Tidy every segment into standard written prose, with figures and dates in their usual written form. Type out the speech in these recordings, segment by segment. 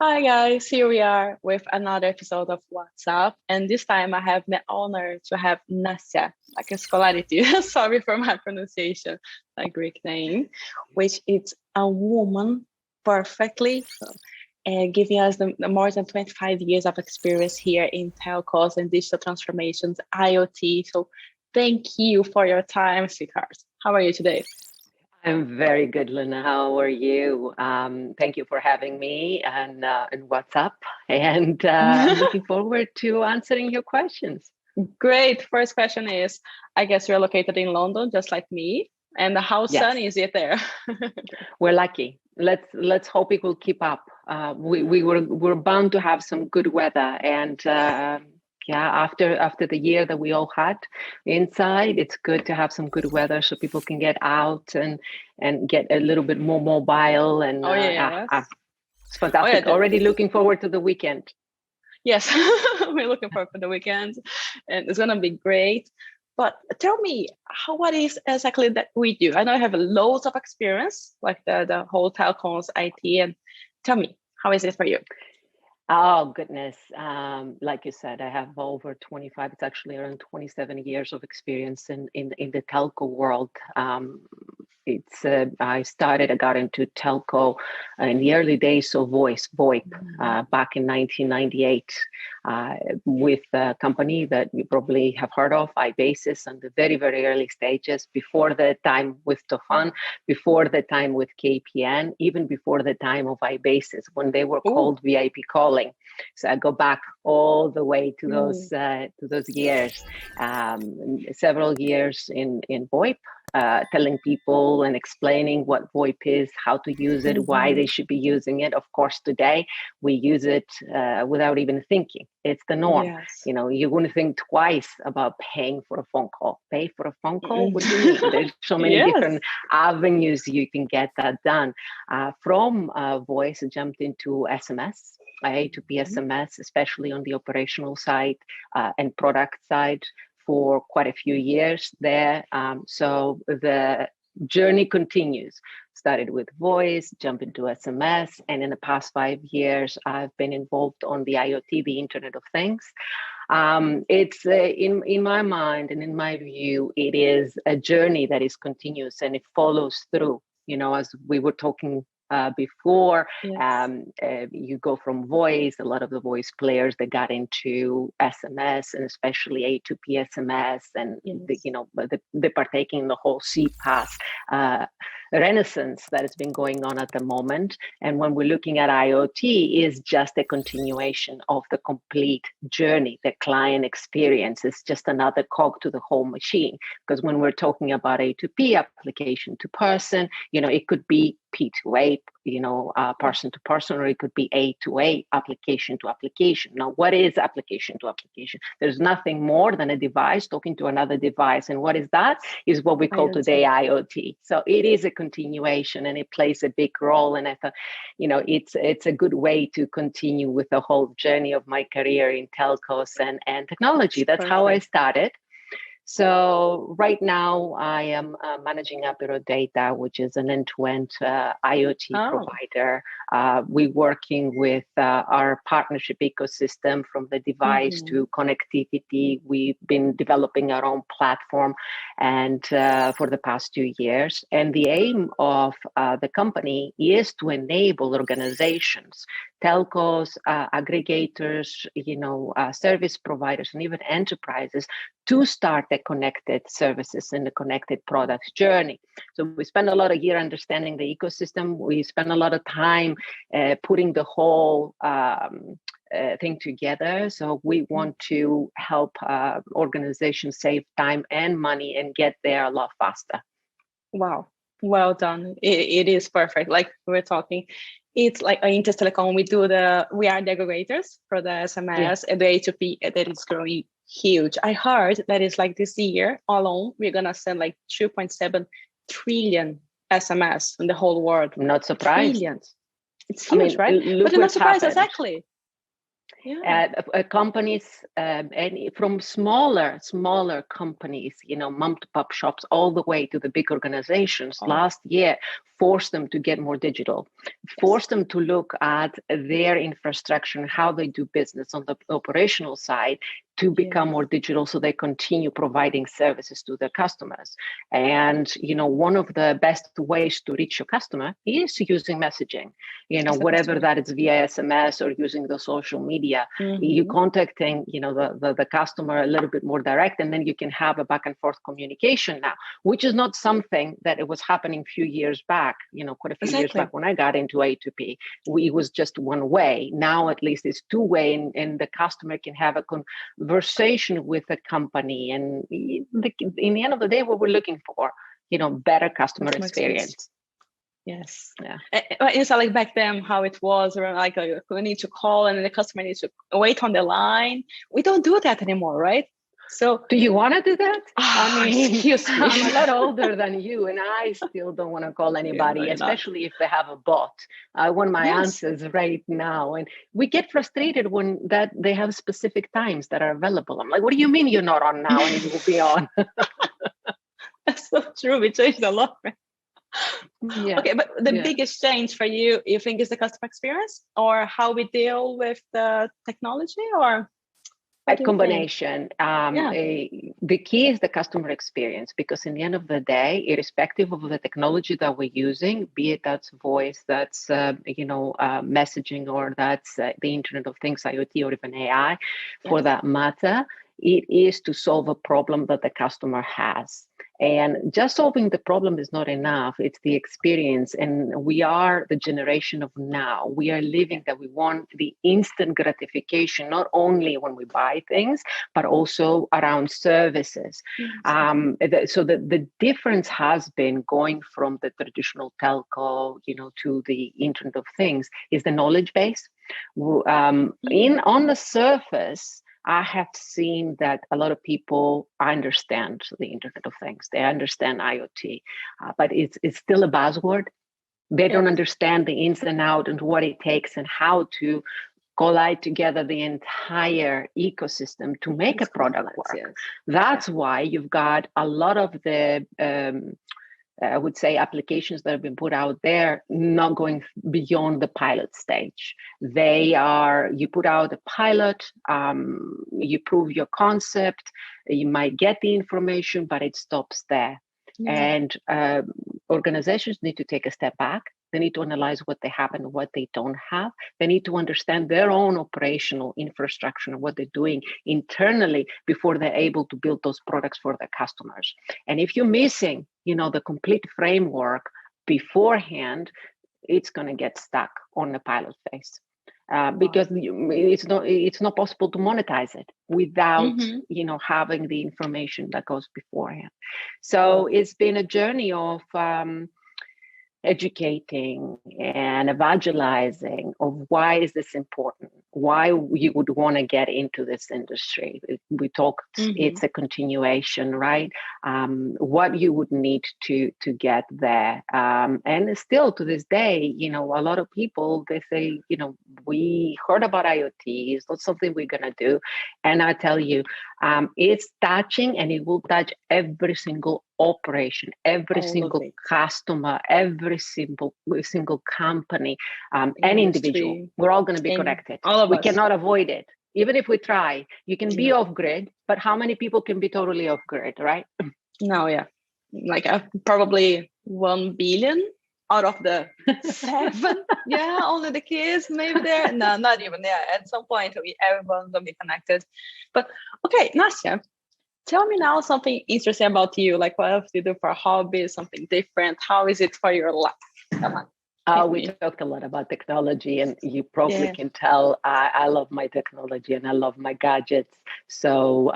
Hi guys, here we are with another episode of WhatsApp, and this time I have the honor to have Nassia Skoulikariti. Sorry for my pronunciation, my Greek name, which is a woman perfectly, giving us the more than 25 years of experience here in telcos and digital transformations, IoT. So thank you for your time, sweetheart. How are you today? I'm very good, Luanna. How are you? Thank you for having me and what's up? And I'm looking forward to answering your questions. Great. First question is, I guess you're located in London, just like me. And how Yes, sunny is it there? we're lucky. Let's hope it will keep up. We're bound to have some good weather, and yeah, after the year that we all had inside, it's good to have some good weather so people can get out and get a little bit more mobile. And Oh, yes. it's Oh, yeah. fantastic. Already looking forward to the weekend. Yes, we're looking forward for the weekend, and it's gonna be great. But tell me, what is exactly that we do? I know I have loads of experience, like the whole telecoms IT, and tell me, how is it for you? Oh, goodness. Like you said, I have over 25, it's actually around 27 years of experience in the telco world. I got into telco in the early days of VoIP back in 1998 with a company that you probably have heard of, iBasis, on the very, very early stages, before the time with Tofan, before the time with KPN, even before the time of iBasis, when they were called VIP calling. So I go back all the way to those years, several years in VoIP. Telling people and explaining what VoIP is, how to use it, why they should be using it. Of course, today we use it without even thinking. It's the norm. Yes. You wouldn't think twice about paying for a phone call. Pay for a phone call? What do you mean? There's so many different avenues you can get that done. From voice, I jumped into SMS. A2P SMS, especially on the operational side and product side, for quite a few years there. So the journey continues. Started with voice, jump into SMS, and in the past 5 years, I've been involved on the IoT, the Internet of Things. It's in my mind and in my view, it is a journey that is continuous and it follows through. As we were talking before, you go from voice. A lot of the voice players that got into SMS and especially A2P SMS, and they're partaking in the whole CPaaS renaissance that has been going on at the moment. And when we're looking at IoT, is just a continuation of the complete journey. The client experience is just another cog to the whole machine. Because when we're talking about A2P, application to person, it could be P2A, person to person, or it could be A2A, application to application. Now, what is application to application? There's nothing more than a device talking to another device. And what is that? Is what we call today IoT. So it is a continuation and it plays a big role. And I thought, it's a good way to continue with the whole journey of my career in telcos and technology. That's how I started. So right now I am managing Apiro Data, which is an end-to-end IoT provider. We're working with our partnership ecosystem from the device to connectivity. We've been developing our own platform and for the past 2 years. And the aim of the company is to enable organizations, telcos, aggregators, service providers, and even enterprises to start the connected services and the connected products journey. So we spend a lot of year understanding the ecosystem. We spend a lot of time putting the whole thing together. So we want to help organizations save time and money and get there a lot faster. Wow. Well done. It is perfect. Like we were talking, it's like Intis Telecom. We are the aggregators for the SMS and the A2P that is growing huge. I heard that it's like this year alone, we're going to send like 2.7 trillion SMS in the whole world. I'm not surprised. Trillions. It's huge, right? But you're not surprised, exactly. Companies and from smaller companies, mom to pop shops, all the way to the big organizations, last year forced them to get more digital, forced them to look at their infrastructure and how they do business on the operational side to become more digital, so they continue providing services to their customers. And one of the best ways to reach your customer is using messaging, whatever that is, via SMS or using the social media. You contacting the customer a little bit more direct, and then you can have a back and forth communication now, which is not something that it was happening a few years back, quite a few years back when I got into A2P. It was just one way. Now at least it's two way, and the customer can have a conversation with the company, and in the end of the day, what we're looking for, better customer experience. Yes. Yeah. It's like back then how it was, around like we need to call and the customer needs to wait on the line. We don't do that anymore, right? So do you want to do that? Excuse me. I'm a lot older than you, and I still don't want to call anybody, especially if they have a bot. I want my answers right now. And we get frustrated when that they have specific times that are available. I'm like, what do you mean you're not on now and you will be on? That's so true. We changed a lot, right? Yeah. Okay, but the biggest change for you think, is the customer experience, or how we deal with the technology, or a combination? The key is the customer experience, because in the end of the day, irrespective of the technology that we're using, be it that's voice, that's messaging, or that's the Internet of Things, IoT, or even AI, for that matter, it is to solve a problem that the customer has. And just solving the problem is not enough. It's the experience. And we are the generation of now. We are living that we want the instant gratification, not only when we buy things, but also around services. So the difference has been going from the traditional telco, to the Internet of Things, is the knowledge base. On the surface, I have seen that a lot of people understand the Internet of Things. They understand IoT, but it's still a buzzword. They don't understand the ins and outs and what it takes and how to collide together the entire ecosystem to make a product work. That's why you've got a lot of the I would say applications that have been put out there not going beyond the pilot stage. You put out a pilot, you prove your concept, you might get the information, but it stops there. And organizations need to take a step back. They need to analyze what they have and what they don't have. They need to understand their own operational infrastructure and what they're doing internally before they're able to build those products for their customers. And if you're missing, the complete framework beforehand, it's going to get stuck on the pilot phase. Because it's not possible to monetize it without having the information that goes beforehand. So it's been a journey of educating and evangelizing of why is this important, why you would want to get into this industry. We talked, it's a continuation, right? What you would need to get there. And still to this day, a lot of people, they say, we heard about IoT, it's not something we're going to do. And I tell you, it's touching, and it will touch every single operation, every single customer, every single company, and individual. We're all going to be connected. We cannot avoid it. Even if we try, you can be off grid, but how many people can be totally off grid, right? No, like probably 1 billion out of the 7. Only the kids maybe there. No, not even there. At some point, everyone's gonna be connected. But okay, Nassia, tell me now something interesting about you. Like, what else do you do for a hobby? Something different? How is it for your life? Come on. We talked a lot about technology, and you probably can tell I love my technology and I love my gadgets. So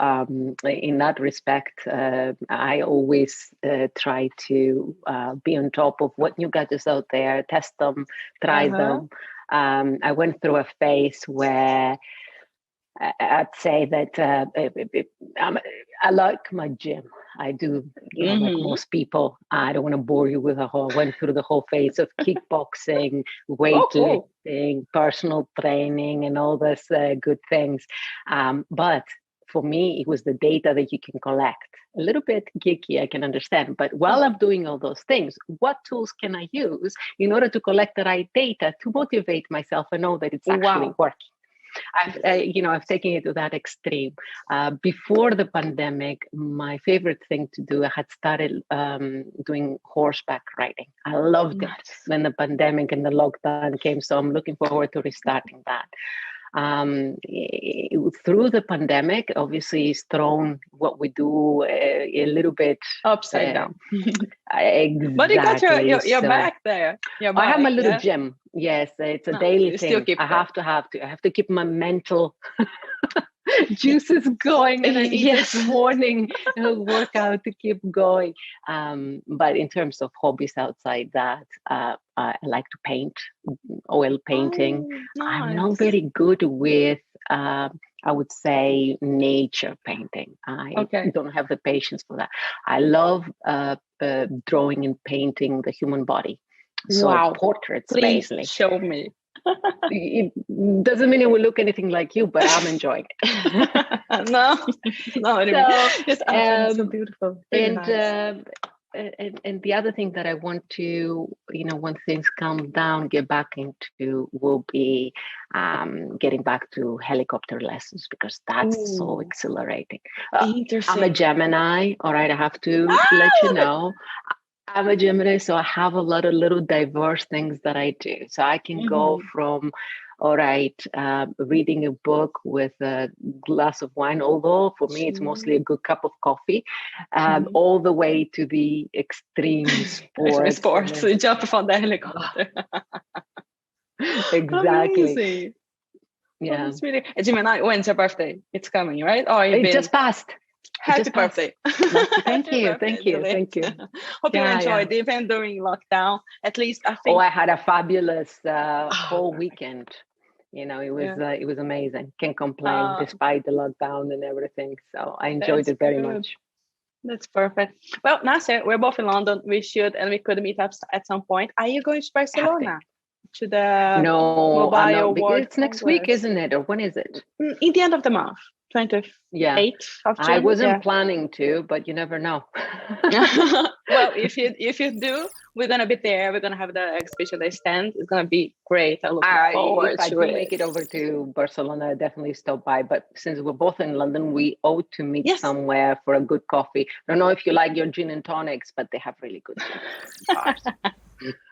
in that respect, I always try to be on top of what new gadgets out there, test them, try them. I went through a phase where I'd say that I like my gym. I do, like most people. I don't want to bore you with went through the whole phase of kickboxing, weightlifting, personal training, and all those good things. But for me, it was the data that you can collect. A little bit geeky, I can understand. But while I'm doing all those things, what tools can I use in order to collect the right data to motivate myself and know that it's actually working? I've taken it to that extreme. Before the pandemic, my favorite thing to do, I had started doing horseback riding. I loved it. Then the pandemic and the lockdown came, so I'm looking forward to restarting that. Through the pandemic, obviously, it's thrown what we do a little bit upside down. Exactly. But you got your back there. I have my little gym. Yes, it's a daily thing. I have to keep my mental juices going, and I need this morning workout to keep going. But in terms of hobbies outside that, I like to paint, oil painting. Nice. I'm not very good with, I would say, nature painting. I don't have the patience for that. I love drawing and painting the human body. So portraits, please basically. Show me. It doesn't mean it will look anything like you, but I'm enjoying it. No, it's so beautiful. And the other thing that I want to, when things calm down, get back into will be getting back to helicopter lessons, because that's so exhilarating. I'm a Gemini, all right, I have to let you know. I'm a Gemini, so I have a lot of little diverse things that I do. So I can go from, reading a book with a glass of wine, although for me it's mostly a good cup of coffee, all the way to the extreme sports. So you jump from the helicopter. Exactly. Amazing. Yeah. That's really, Gemini, when's your birthday? It's coming, right? Oh, it just passed. Happy birthday. Thank you. Thank you. Hope you enjoyed even during lockdown. At least I think. Oh, I had a fabulous whole weekend. It was amazing. Can't complain despite the lockdown and everything. So I enjoyed it very much. That's perfect. Well, Nassia, we're both in London. We could meet up at some point. Are you going to Barcelona? To the Mobile World it's next week, isn't it? Or when is it? In the end of the month. 28th of June. I wasn't planning to, but you never know. Well, if you do, we're gonna be there. We're gonna have the exhibition stand. It's gonna be great. I look forward to it. If I do make it over to Barcelona, I'll definitely stop by. But since we're both in London, we owe to meet somewhere for a good coffee. I don't know if you like your gin and tonics, but they have really good bars.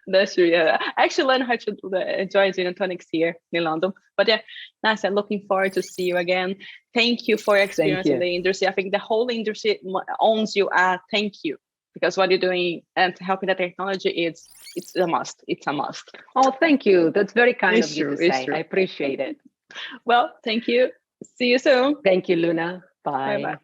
That's true. Yeah, I actually learned how to enjoy gin and tonics here in London. But yeah, Nassia, looking forward to see you again. Thank you for your experience in the industry. I think the whole industry owns you. Thank you, because what you're doing and helping the technology it's a must. It's a must. Oh, thank you. That's very kind of you to say. I appreciate it. Well, thank you. See you soon. Thank you, Luna. Bye. Bye-bye.